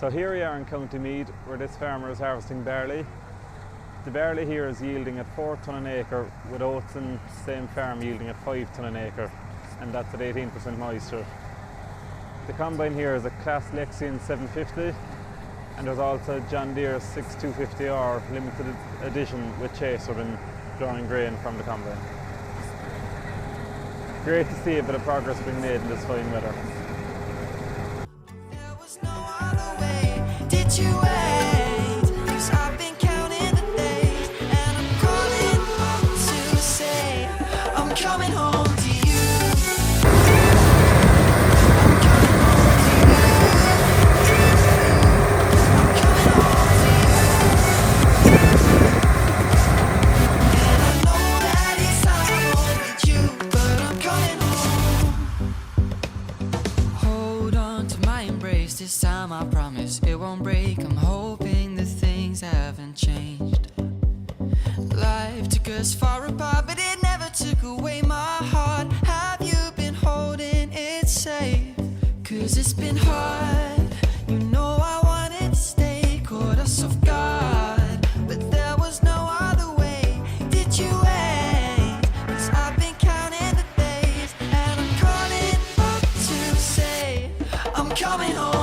So here we are in County Meath, where this farmer is harvesting barley. The barley here is yielding at 4 tonne an acre, with oats in the same farm yielding at 5 tonne an acre, and that's at 18% moisture. The combine here is a Claas Lexion 750, and there's also John Deere 6250R limited edition with chaser bin drawing grain from the combine. Great to see a bit of progress being made in this fine weather. There was no other way. Did you wait? 'Cause I've been counting the days, and I'm calling home to say I'm coming home to you. I'm coming home to you. I'm coming home to you. And I know that it's hard with you, but I'm coming home. Hold on to my embrace, this time I promise it won't break. I'm hoping that things haven't changed. Life took us far apart, but it never took away my heart. Have you been holding it safe? 'Cause it's been hard. You know I wanted to stay, caught us off guard, but there was no other way. Did you wait? 'Cause I've been counting the days, and I'm calling up to say I'm coming home.